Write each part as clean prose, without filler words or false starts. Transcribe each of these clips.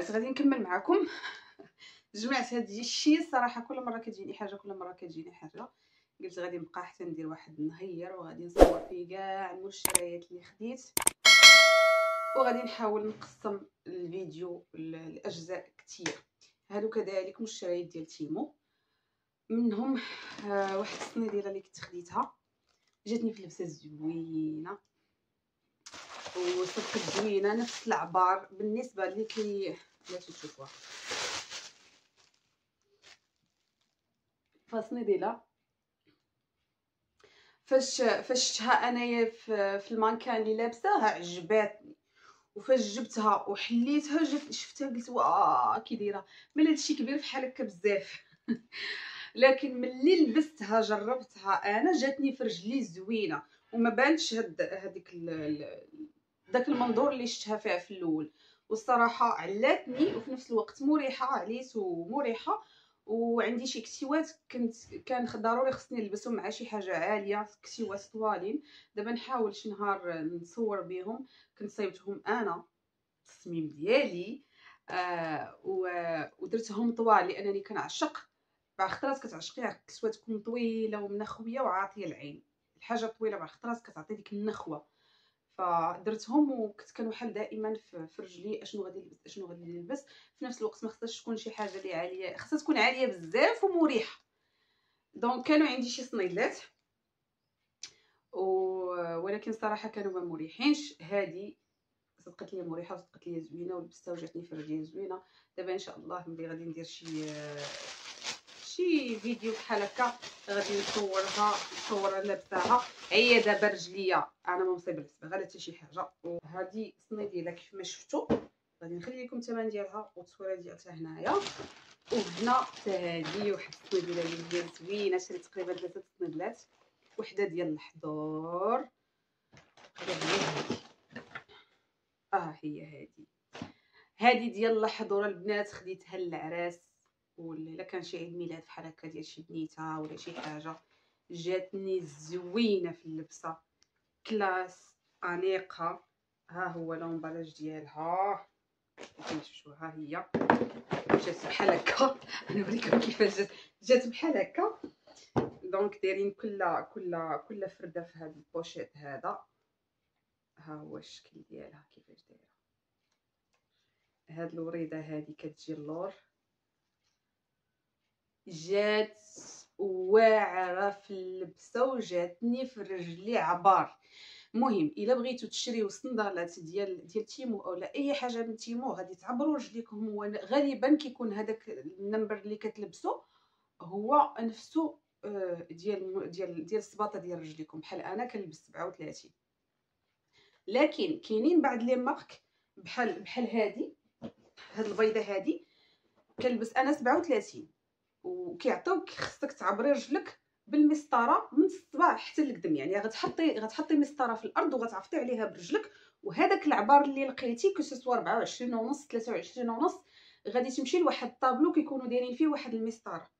جماعات غادي نكمل معكم. جمعت هاد الشيء الصراحه، كل مره كتجيني حاجه قلت غادي نبقى حتى ندير واحد النهير وغادي نصور فيه كاع المشتريات اللي خديت، وغادي نحاول نقسم الفيديو لاجزاء كثير. هادو كذلك مشتريات ديال تيمو، منهم واحد الصنيديره اللي كنت خديتها جاتني في لبسه زوينه وصدقت زوينه، نفس العبار بالنسبه لي باش تشوفوها. فالصنيديله فاش شفتها انايا في المانكان اللي لابساها عجباتني، وفاش جبتها وحليتها شفتها قلت واه كي دايره، ملي هادشي كبير فحال هكا بزاف. لكن ملي لبستها جربتها انا جاتني في رجلي زوينه، وما بانش هذيك داك المنظور اللي شفتها فيها في الاول. والصراحه علاتني وفي نفس الوقت مريحه، عليت ومريحه، وعندي شي كسيوات كان ضروري خصني نلبسهم مع شي حاجه عاليه، كسيوات طوالين. دابا نحاول شي نهار نصور بهم، كنت صايبتهم انا التصميم ديالي ودرتهم طوال لانني كنعشق بعض خطرات كتعشقي الكسوه تكون طويله ومنخويه وعاطيه العين. الحاجه طويله بعض خطرات كتعطي ديك النخوه، فدرتهم وكنت كنوحل دائما في رجلي اشنو غادي نلبس اشنو غادي نلبس. في نفس الوقت ما خصهاش تكون شي حاجه اللي عاليه، خصها تكون عاليه بزاف ومريحه. دونك كانوا عندي شي صنيدلات ولكن صراحه كانوا ما مريحينش. هذه صدقت لي مريحه وصدقت لي زوينه ولبستها وجاتني في رجلي زوينه. دابا ان شاء الله ملي غادي ندير شي فيديو بحال هكا غادي نصورها لابساها. هي دابا رجليا انا ما مصيب لبسها غير حتى شي حاجه. وهذه الصنيديله كيف ما شفتوا غادي نخلي لكم الثمن ديالها والتصويره ديالها هنايا. وهنا حتى هذه واحد الصنيديله اللي هي زوينه، شريت تقريبا 3 صنيدلات، وحده ديال الحضور هي هذه ديال الحضور البنات، خديتها للعراس ولا كان شي عيد ميلاد بحال هكا ديال شي بنيته ولا شي حاجه. جاتني زوينه في اللبسه، كلاس انيقه. ها هو لومبالاج ديالها كنشوفوا، ها هي جات بحال هكا. انا نوريكم كيفاش جات بحال هكا. دونك دايرين كل فرده في هذا البوشيط هذا. ها هو الشكل ديالها كيفاش دايره. هاد الوريده هذه كتجي اللور، جات واعره في اللبسه وجاتني في رجلي عبار. المهم الا بغيتو تشريو صندالات ديال تيمو اولا اي حاجه من تيمو غادي تعبروا رجليكم. هو غالبا كيكون هذاك النمبر اللي كتلبسو هو نفسه ديال السباطه ديال رجليكم. بحال انا كنلبس 37، لكن كاينين بعض لي مارك بحال هاد البيضه هادي كنلبس انا 37، وكيعطيوك خصك تعبري رجلك بالمسطره من الصباع حتى للقدم. يعني غتحطي مسطره في الارض وغتعفطي عليها برجلك، وهذاك العبار اللي لقيتي كسوا 24 ونص 23 ونص غادي تمشي لواحد الطابلو كيكونوا دايرين فيه واحد المسطره.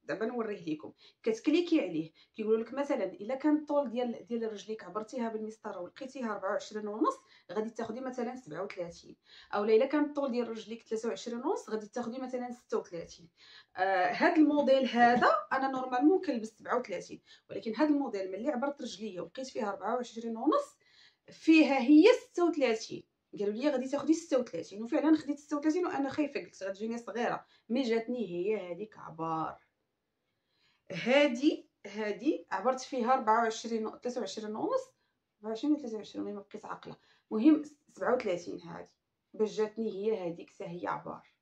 دابا نوريه لكم، كتكليكي عليه كيقولوا لك مثلا الا كان الطول ديال رجليك عبرتيها بالمسطره ولقيتيها 24 ونص غادي تاخدي مثلا 37، او الا كان الطول ديال رجليك 23 ونص غادي تاخدي مثلا 36. هذا الموديل هذا انا نورمالمون كنلبس 37، ولكن هذا الموديل ملي عبرت رجليا ولقيت فيها 24 ونص فيها هي 36. قالوا لي غادي تاخدي 36، وفعلا خديت 36 وانا خايفه قلت غتجيني صغيره، مي جاتني هي هذيك عبار. هادي عبرت فيها 24 23 ونص 24 23 ما بقيت عاقله. المهم 37 هادي باش جاتني هي هذيك حتى هي عبار.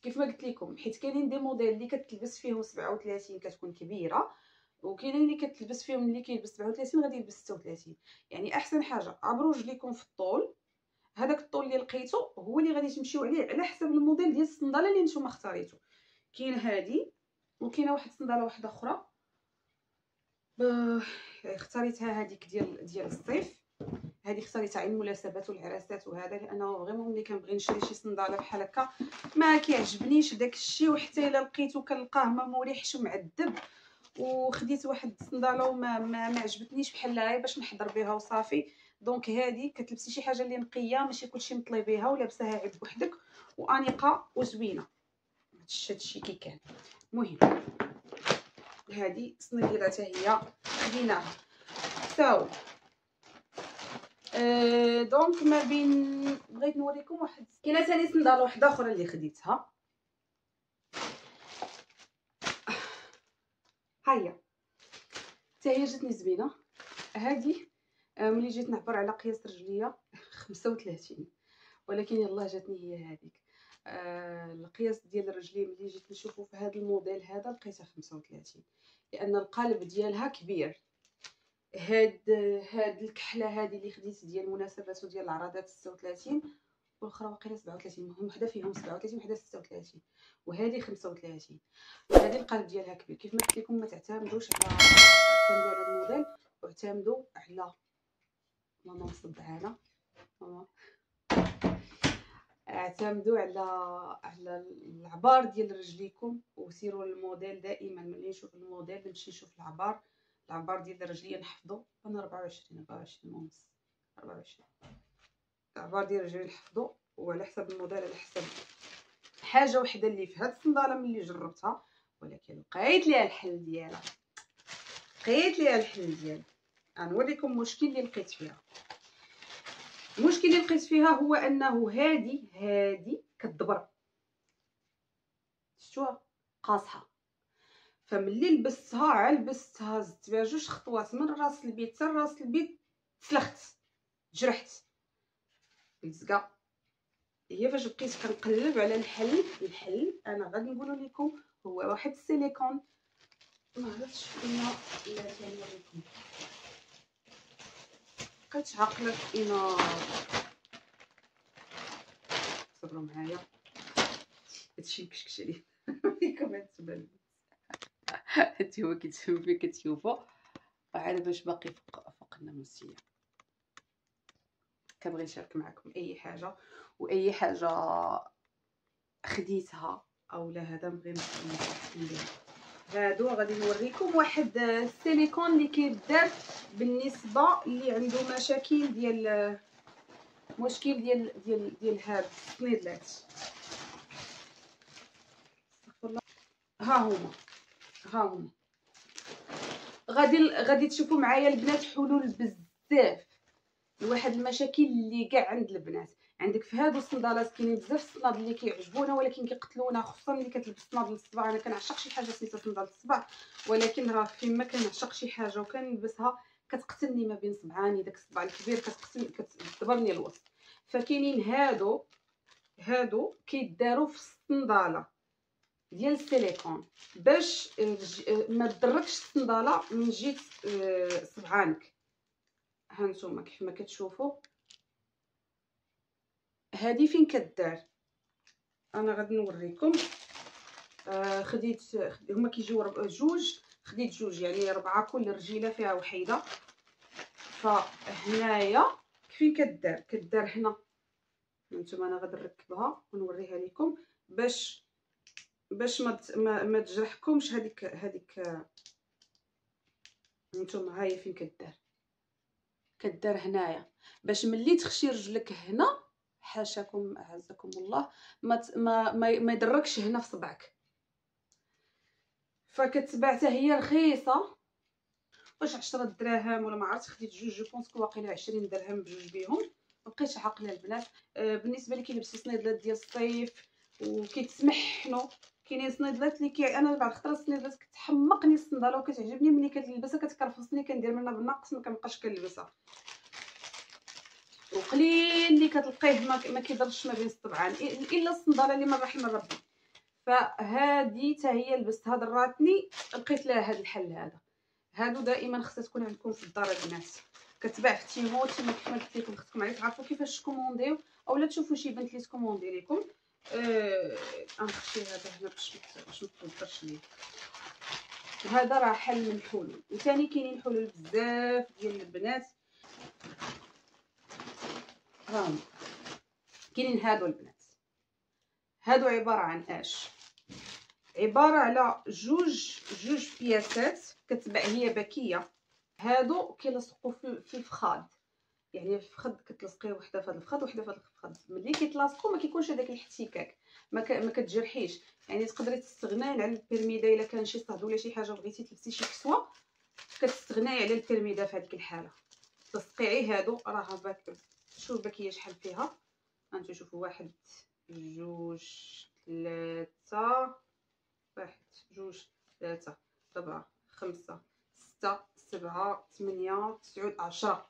كيف ما قلت لكم حيت كاينين دي موديل اللي كتلبس فيهم 37 كتكون كبيره، وكاينين اللي كتلبس فيهم اللي كيلبس 37 غادي يلبس 36. يعني احسن حاجه عبروا رجليكم في الطول، هذاك الطول اللي لقيتو هو اللي غادي تمشيو عليه على حسب الموديل ديال الصنداله اللي نتوما اختاريتو. كاين هذه وكاينه واحد الصنداله واحده اخرى اختاريتها هذيك ديال الصيف. هذه اختاريتها عين المناسبات والعراسات وهذا، لانه فريمون ملي كنبغي نشري شي صنداله بحال هكا ما كيعجبنيش داك الشيء، وحتى الا لقيتو كنلقاه ما مريحش ومعذب. وخديت واحد الصنداله وما عجبتنيش بحال هاي باش نحضر بها وصافي. دونك هذه كتلبسي شي حاجه اللي نقيه، ماشي كلشي مطلبيها ولابساها عيب بوحدك وانيقه وزوينه. هادشي كي كان. المهم هذه صنيديره حتى هي خديناها ساو. دونك ما بين بغيت نوريكم واحد، كاينه ثاني صنداله واحده اخرى اللي خديتها، ها هي حتى هي جاتني زوينه. هذه ملي جيت نعبر على قياس رجليا 35، ولكن يلاه جاتني هي هذيك. القياس ديال الرجلين ملي جيت نشوفو في هذا الموديل هذا لقيتها 35، لان القالب ديالها كبير. هاد الكحله هذه اللي خديت ديال المناسبات وديال العراضات 36، والاخرى واقيلا 37، المهم وحده فيهم 37 وحده 36، وهذه 35. هذه القالب ديالها كبير. كيف ما قلت لكم ما تعتمدوش على الموديل، واعتمدوا على ماما مصدعانه، ماما اعتمدوا على العبار ديال رجليكم، وسيروا الموديل دائما. ملي نشوف الموديل نمشي نشوف العبار ديال رجليا نحفظوا. انا 24 ونص 24 العبار ديال رجلي نحفظوا، وعلى حسب الموديل على حسب حاجه وحده اللي في هاد الصنداله ملي جربتها، ولكن لقيت ليها الحل ديالها. غنوريكم المشكل اللي لقيت فيها. المشكل اللي لقيت فيها هو انه هذه كتدبر، شفتوها قاصحه. فملي لبستها زدت بها 2 خطوات من راس البيت حتى راس البيت، تسلخت، جرحت، لزقه. هي فاش بقيت كنقلب على الحل انا غادي نقول لكم هو واحد السيليكون. ما عرفتش فين لا نوريكم، بقيت عاقله فين. صبروا معايا، هادشي مكشكش عليه فيكم هاد السبب. هانتوما كتشوفوا عاد باش باقي فوق الناموسيه. كنبغي نشارك معكم اي حاجه واي حاجه خديتها او لا. هذا بغي ندير هادو. غادي نوريكم واحد السيليكون اللي كيدار بالنسبه اللي عنده مشاكل ديال هاد السنيدلات. ها هما غادي تشوفوا معايا البنات حلول بزاف لواحد المشاكل اللي كاع عند البنات. عندك في هادو الصندالات كاينين بزاف الصناد اللي كيعجبونا ولكن كيقتلونا، خصوصا ملي كتلبس صناد للصباع. انا كنعشق شي حاجه سميتها صندال الصباع، ولكن راه فيما كنعشق شي حاجه وكنلبسها كتقتلني ما بين صبعاني. داك الصباع الكبير كتدبرني الوسط. فكاينين هادو كيداروا في الصنداله ديال السيليكون باش ما تضركش الصنداله من جهه صبعانك. هانتوما كيف ما كتشوفوا هذه فين كدار. انا غادي نوريكم. خديت هما كيجيو جوج، خديت جوج يعني 4 كل رجيله فيها وحيده. فهنايا كيفين كدار هنا. هانتوما انا غادي نركبها ونوريها لكم باش ما تجرحكمش. هذيك هانتوما ها هي فين كدار هنايا، باش ملي تخشي رجلك هنا حاشاكم اعزكم الله ما يضركش هنا في صبعك. فكتباع حتى هي رخيصه، واش 10 دراهم ولا ما عرفتش. خديت جوج، جو بونس واقيلا 20 درهم بجوج بيهم. مبقيتش عاقله البنات. بالنسبه لي كيلبسوا صنيدلات ديال الصيف وكيتسمحنوا. كاينين صنيدلات اللي انا بعض الخطرات الصنيدلات كتحمقني الصنداله وكتعجبني ملي كتلبسها كتكرفصني، كندير منها بالناقص ما كنبقاش كنلبسها. وقليل اللي كتلقيه ما كيضرش ما بين الصبعان الا الصنداله اللي من رحم ربي. فهذه حتى هي لبستها ضراتني، لقيت لها هذا الحل. هادو دائما خصها تكون عندكم في الدار البنات. كتباع في تيمو. تما كيف ما قلت لكم خصكم عاد تعرفوا كيفاش تكومونديو اولا تشوفوا شي بنت اللي تكوموندي لكم. غنخشي هذا هنا باش ما توضرش ليا. هذا راه حل من الحلول. وثاني كاينين حلول بزاف ديال البنات. راهم كاينين هادو البنات. هادو عباره عن عباره على جوج بياسات كتباع هي بكيه. هادو كيلصقوا في الفخاد. يعني في الفخذ كتلصقي وحده في هذا الفخذ وحده في هذا الفخذ، ملي كيتلاصقوا ما كيكونش هذاك الاحتكاك، ما كتجرحيش. يعني تقدري تستغناي على البيرميدا الا كان شي صهد ولا شي حاجه بغيتي تلبسي شي كسوه، كتستغناي على البيرميدا في هذيك الحاله. تلصقي غير هادو، راه باك شوف باكيه شحال فيها. هانتو شوفوا، واحد جوج ثلاثة، واحد جوج ثلاثة 4 5 6 7 8 9 10